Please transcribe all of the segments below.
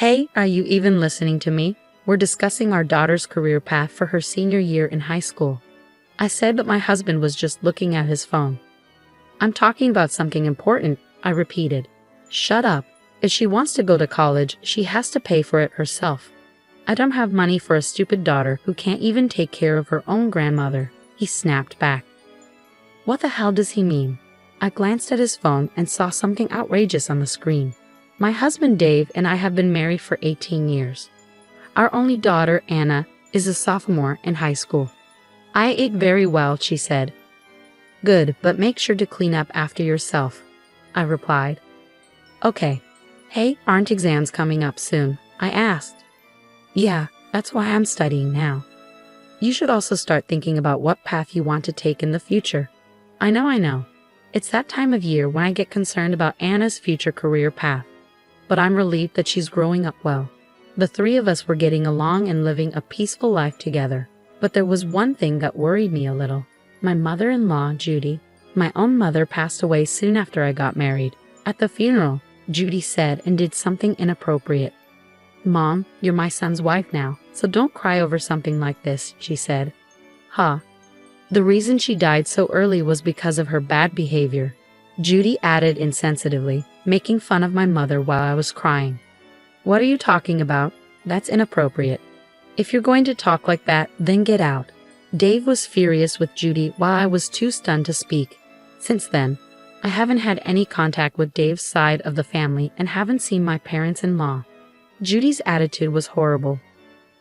Hey, are you even listening to me? We're discussing our daughter's career path for her senior year in high school. I said, but my husband was just looking at his phone. I'm talking about something important, I repeated. Shut up. If she wants to go to college, she has to pay for it herself. I don't have money for a stupid daughter who can't even take care of her own grandmother, he snapped back. What the hell does he mean? I glanced at his phone and saw something outrageous on the screen. My husband Dave and I have been married for 18 years. Our only daughter, Anna, is a sophomore in high school. I ate very well, she said. Good, but make sure to clean up after yourself, I replied. Okay. Hey, aren't exams coming up soon? I asked. Yeah, that's why I'm studying now. You should also start thinking about what path you want to take in the future. I know. It's that time of year when I get concerned about Anna's future career path. But I'm relieved that she's growing up well. The three of us were getting along and living a peaceful life together. But there was one thing that worried me a little. My mother-in-law, Judy, my own mother, passed away soon after I got married. At the funeral, Judy said and did something inappropriate. Mom, you're my son's wife now, so don't cry over something like this, she said. The reason she died so early was because of her bad behavior, Judy added insensitively, making fun of my mother while I was crying. What are you talking about? That's inappropriate. If you're going to talk like that, then get out. Dave was furious with Judy while I was too stunned to speak. Since then, I haven't had any contact with Dave's side of the family and haven't seen my parents-in-law. Judy's attitude was horrible.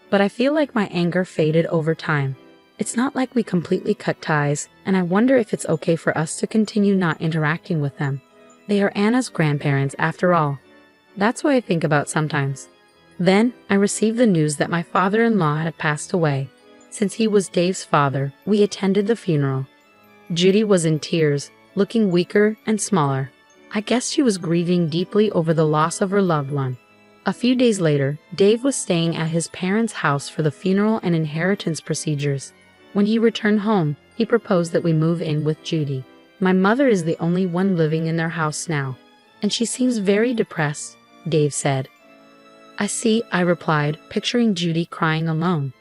But I feel like my anger faded over time. It's not like we completely cut ties, and I wonder if it's okay for us to continue not interacting with them. They are Anna's grandparents after all. That's what I think about sometimes. Then, I received the news that my father-in-law had passed away. Since he was Dave's father, we attended the funeral. Judy was in tears, looking weaker and smaller. I guess she was grieving deeply over the loss of her loved one. A few days later, Dave was staying at his parents' house for the funeral and inheritance procedures. When he returned home, he proposed that we move in with Judy. My mother is the only one living in their house now, and she seems very depressed, Dave said. I see, I replied, picturing Judy crying alone.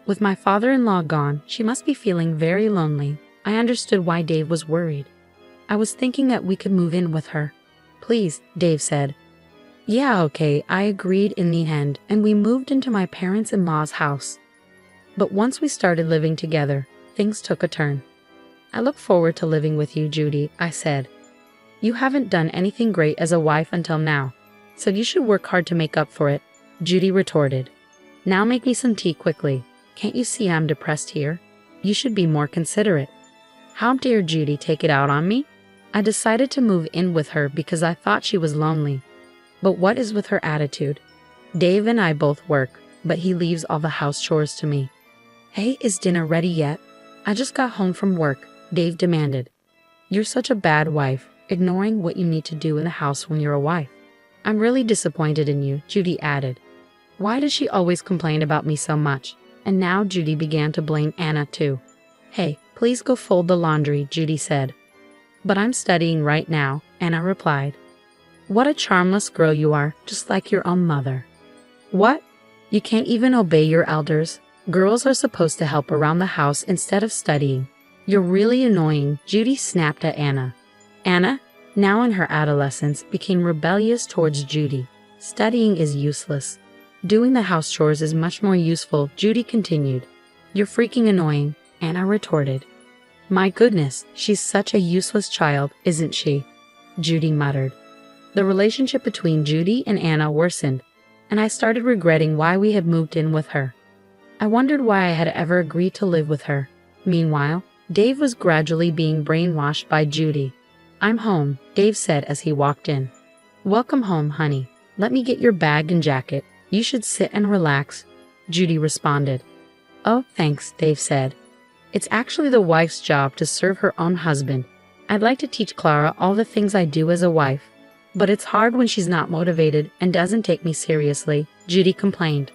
With my father-in-law gone, she must be feeling very lonely. I understood why Dave was worried. I was thinking that we could move in with her. Please, Dave said. Yeah, okay, I agreed in the end, and we moved into my parents-in-law's house. But once we started living together, things took a turn. I look forward to living with you, Judy, I said. You haven't done anything great as a wife until now, so you should work hard to make up for it, Judy retorted. Now make me some tea quickly. Can't you see I'm depressed here? You should be more considerate. How dare Judy take it out on me? I decided to move in with her because I thought she was lonely. But what is with her attitude? Dave and I both work, but he leaves all the house chores to me. Hey, is dinner ready yet? I just got home from work, Dave demanded. You're such a bad wife, ignoring what you need to do in the house when you're a wife. I'm really disappointed in you, Judy added. Why does she always complain about me so much? And now Judy began to blame Anna too. Hey, please go fold the laundry, Judy said. But I'm studying right now, Anna replied. What a charmless girl you are, just like your own mother. What? You can't even obey your elders? Girls are supposed to help around the house instead of studying. You're really annoying, Judy snapped at Anna. Anna, now in her adolescence, became rebellious towards Judy. Studying is useless. Doing the house chores is much more useful, Judy continued. You're freaking annoying, Anna retorted. My goodness, she's such a useless child, isn't she? Judy muttered. The relationship between Judy and Anna worsened, and I started regretting why we had moved in with her. I wondered why I had ever agreed to live with her. Meanwhile, Dave was gradually being brainwashed by Judy. I'm home, Dave said as he walked in. Welcome home, honey. Let me get your bag and jacket. You should sit and relax, Judy responded. Oh, thanks, Dave said. It's actually the wife's job to serve her own husband. I'd like to teach Clara all the things I do as a wife. But it's hard when she's not motivated and doesn't take me seriously, Judy complained.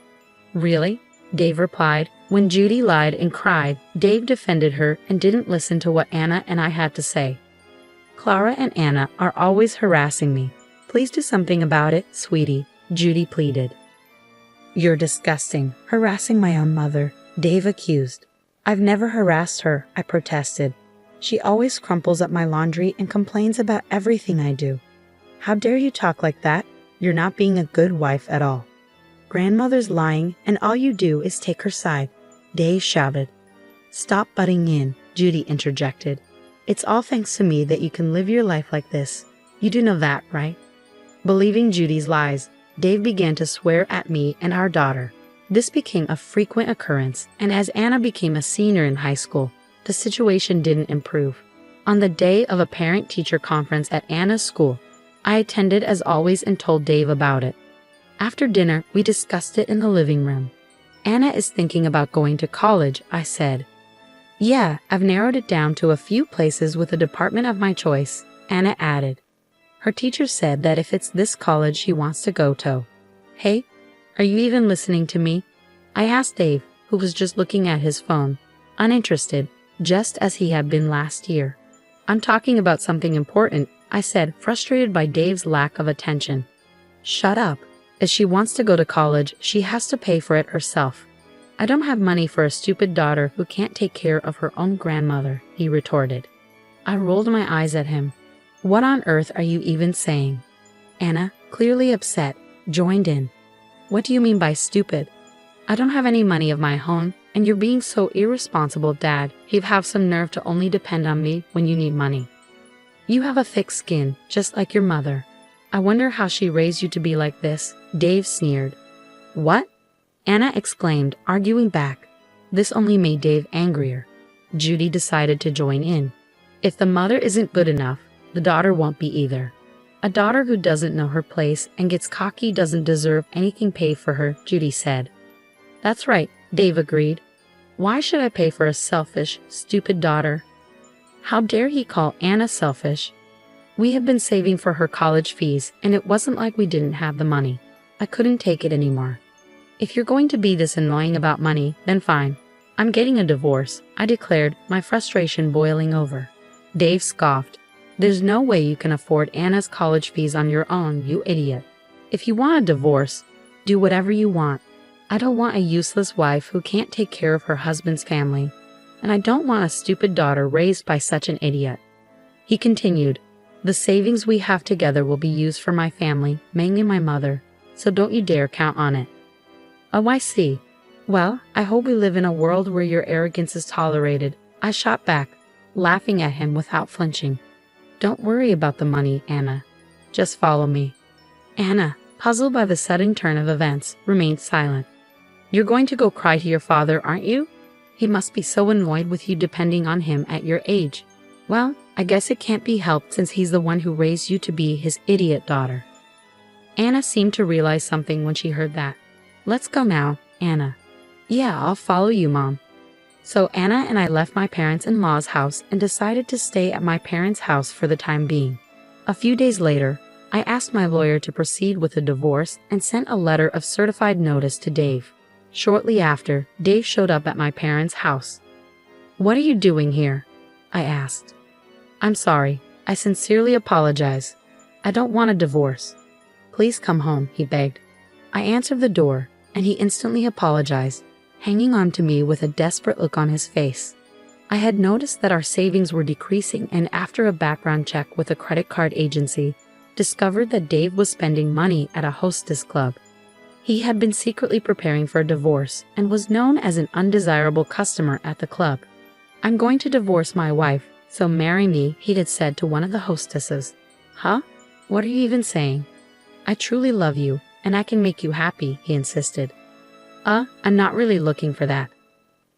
Really? Dave replied. When Judy lied and cried, Dave defended her and didn't listen to what Anna and I had to say. Clara and Anna are always harassing me. Please do something about it, sweetie, Judy pleaded. You're disgusting, harassing my own mother, Dave accused. I've never harassed her, I protested. She always crumples up my laundry and complains about everything I do. How dare you talk like that? You're not being a good wife at all. Grandmother's lying, and all you do is take her side, Dave shouted. Stop butting in, Judy interjected. It's all thanks to me that you can live your life like this. You do know that, right? Believing Judy's lies, Dave began to swear at me and our daughter. This became a frequent occurrence, and as Anna became a senior in high school, the situation didn't improve. On the day of a parent-teacher conference at Anna's school, I attended as always and told Dave about it. After dinner, we discussed it in the living room. Anna is thinking about going to college, I said. Yeah, I've narrowed it down to a few places with a department of my choice, Anna added. Her teacher said that if it's this college she wants to go to. Hey, are you even listening to me? I asked Dave, who was just looking at his phone, uninterested, just as he had been last year. I'm talking about something important, I said, frustrated by Dave's lack of attention. Shut up. If she wants to go to college, she has to pay for it herself. I don't have money for a stupid daughter who can't take care of her own grandmother, he retorted. I rolled my eyes at him. What on earth are you even saying? Anna, clearly upset, joined in. What do you mean by stupid? I don't have any money of my own, and you're being so irresponsible, Dad. You have some nerve to only depend on me when you need money. You have a thick skin, just like your mother. I wonder how she raised you to be like this, Dave sneered. What? Anna exclaimed, arguing back. This only made Dave angrier. Judy decided to join in. If the mother isn't good enough, the daughter won't be either. A daughter who doesn't know her place and gets cocky doesn't deserve anything paid for her, Judy said. That's right, Dave agreed. Why should I pay for a selfish, stupid daughter? How dare he call Anna selfish? We have been saving for her college fees, and it wasn't like we didn't have the money. I couldn't take it anymore. If you're going to be this annoying about money, then fine. I'm getting a divorce, I declared, my frustration boiling over. Dave scoffed. There's no way you can afford Anna's college fees on your own, you idiot. If you want a divorce, do whatever you want. I don't want a useless wife who can't take care of her husband's family, and I don't want a stupid daughter raised by such an idiot. He continued, the savings we have together will be used for my family, mainly my mother, so don't you dare count on it. Oh, I see. Well, I hope we live in a world where your arrogance is tolerated, I shot back, laughing at him without flinching. Don't worry about the money, Anna. Just follow me. Anna, puzzled by the sudden turn of events, remained silent. You're going to go cry to your father, aren't you? He must be so annoyed with you depending on him at your age. Well, I guess it can't be helped since he's the one who raised you to be his idiot daughter. Anna seemed to realize something when she heard that. Let's go now, Anna. Yeah, I'll follow you, Mom. So Anna and I left my parents-in-law's house and decided to stay at my parents' house for the time being. A few days later, I asked my lawyer to proceed with a divorce and sent a letter of certified notice to Dave. Shortly after, Dave showed up at my parents' house. What are you doing here? I asked. I'm sorry. I sincerely apologize. I don't want a divorce. Please come home, he begged. I answered the door, and he instantly apologized, hanging on to me with a desperate look on his face. I had noticed that our savings were decreasing, and after a background check with a credit card agency, discovered that Dave was spending money at a hostess club. He had been secretly preparing for a divorce and was known as an undesirable customer at the club. I'm going to divorce my wife, so marry me, he had said to one of the hostesses. Huh? What are you even saying? I truly love you, and I can make you happy, he insisted. I'm not really looking for that.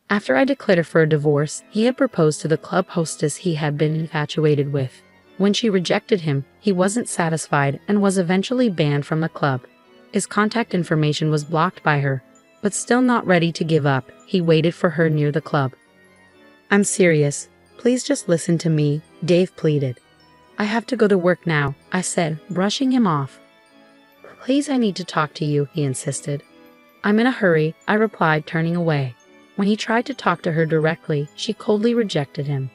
After I declared for a divorce, he had proposed to the club hostess he had been infatuated with. When she rejected him, he wasn't satisfied and was eventually banned from the club. His contact information was blocked by her, but still not ready to give up, he waited for her near the club. I'm serious. Please just listen to me, Dave pleaded. I have to go to work now, I said, brushing him off. Please, I need to talk to you, he insisted. I'm in a hurry, I replied, turning away. When he tried to talk to her directly, she coldly rejected him.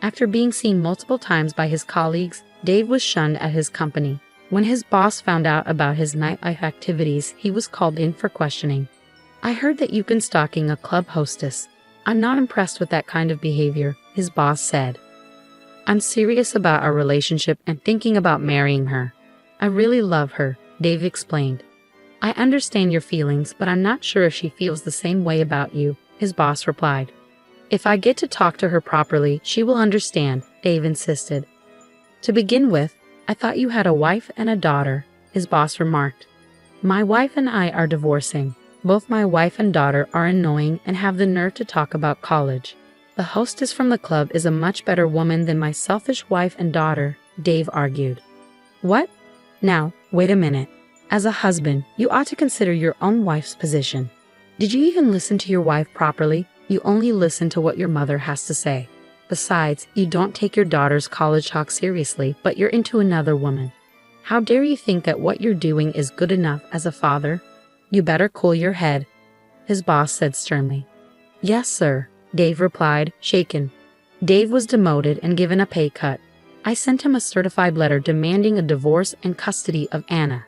After being seen multiple times by his colleagues, Dave was shunned at his company. When his boss found out about his nightlife activities, he was called in for questioning. "I heard that you've been stalking a club hostess. I'm not impressed with that kind of behavior," his boss said. "I'm serious about our relationship and thinking about marrying her. I really love her," Dave explained. "I understand your feelings, but I'm not sure if she feels the same way about you," his boss replied. "If I get to talk to her properly, she will understand," Dave insisted. "To begin with, I thought you had a wife and a daughter," his boss remarked. "My wife and I are divorcing. Both my wife and daughter are annoying and have the nerve to talk about college. The hostess from the club is a much better woman than my selfish wife and daughter," Dave argued. "What? Now, wait a minute. As a husband, you ought to consider your own wife's position. Did you even listen to your wife properly? You only listen to what your mother has to say. Besides, you don't take your daughter's college talk seriously, but you're into another woman. How dare you think that what you're doing is good enough as a father? You better cool your head," his boss said sternly. "Yes, sir," Dave replied, shaken. Dave was demoted and given a pay cut. I sent him a certified letter demanding a divorce and custody of Anna.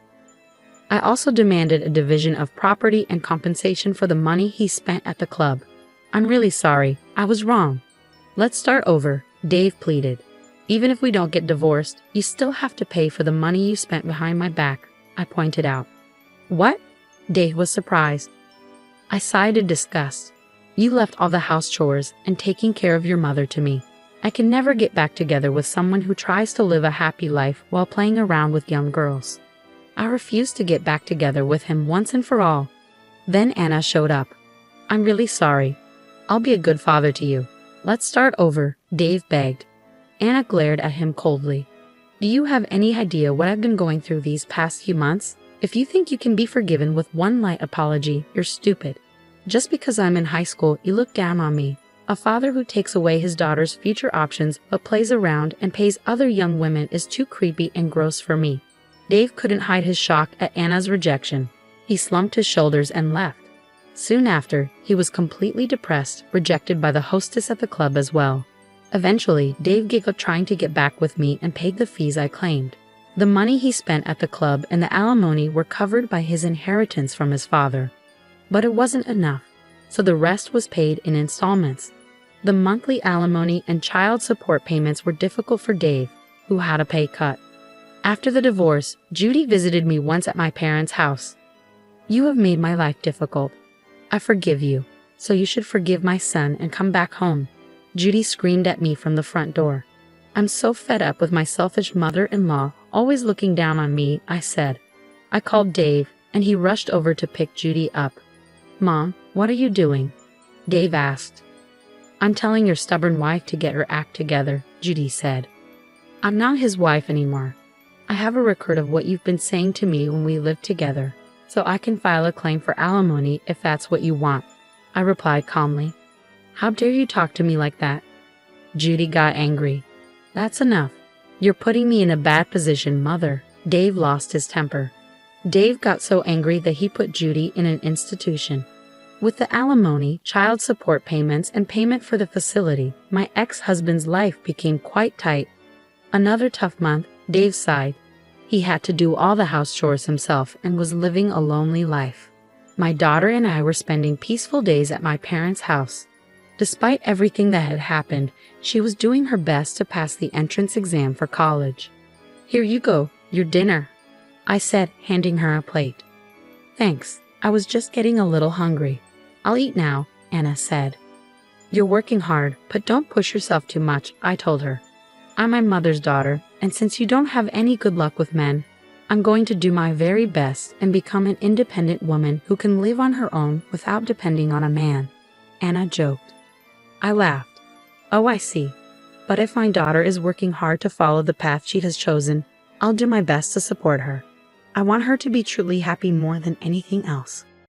I also demanded a division of property and compensation for the money he spent at the club. "I'm really sorry. I was wrong. Let's start over," Dave pleaded. "Even if we don't get divorced, you still have to pay for the money you spent behind my back," I pointed out. "What?" Dave was surprised. I sighed in disgust. "You left all the house chores and taking care of your mother to me. I can never get back together with someone who tries to live a happy life while playing around with young girls. I refused to get back together with him once and for all." Then Anna showed up. "I'm really sorry. I'll be a good father to you. Let's start over," Dave begged. Anna glared at him coldly. "Do you have any idea what I've been going through these past few months? If you think you can be forgiven with one light apology, you're stupid. Just because I'm in high school, you look down on me. A father who takes away his daughter's future options but plays around and pays other young women is too creepy and gross for me." Dave couldn't hide his shock at Anna's rejection. He slumped his shoulders and left. Soon after, he was completely depressed, rejected by the hostess at the club as well. Eventually, Dave gave up trying to get back with me and paid the fees I claimed. The money he spent at the club and the alimony were covered by his inheritance from his father. But it wasn't enough, so the rest was paid in installments. The monthly alimony and child support payments were difficult for Dave, who had a pay cut. After the divorce, Judy visited me once at my parents' house. "You have made my life difficult. I forgive you, so you should forgive my son and come back home," Judy screamed at me from the front door. "I'm so fed up with my selfish mother-in-law always looking down on me," I said. I called Dave, and he rushed over to pick Judy up. "Mom, what are you doing?" Dave asked. "I'm telling your stubborn wife to get her act together," Judy said. "I'm not his wife anymore. I have a record of what you've been saying to me when we lived together, so I can file a claim for alimony if that's what you want," I replied calmly. "How dare you talk to me like that?" Judy got angry. "That's enough. You're putting me in a bad position, Mother." Dave lost his temper. Dave got so angry that he put Judy in an institution. With the alimony, child support payments, and payment for the facility, my ex-husband's life became quite tight. Another tough month, Dave sighed. He had to do all the house chores himself and was living a lonely life. My daughter and I were spending peaceful days at my parents' house. Despite everything that had happened, she was doing her best to pass the entrance exam for college. "Here you go, your dinner," I said, handing her a plate. "Thanks, I was just getting a little hungry. I'll eat now," Anna said. "You're working hard, but don't push yourself too much," I told her. "I'm my mother's daughter, and since you don't have any good luck with men, I'm going to do my very best and become an independent woman who can live on her own without depending on a man," Anna joked. I laughed. "Oh, I see. But if my daughter is working hard to follow the path she has chosen, I'll do my best to support her. I want her to be truly happy more than anything else."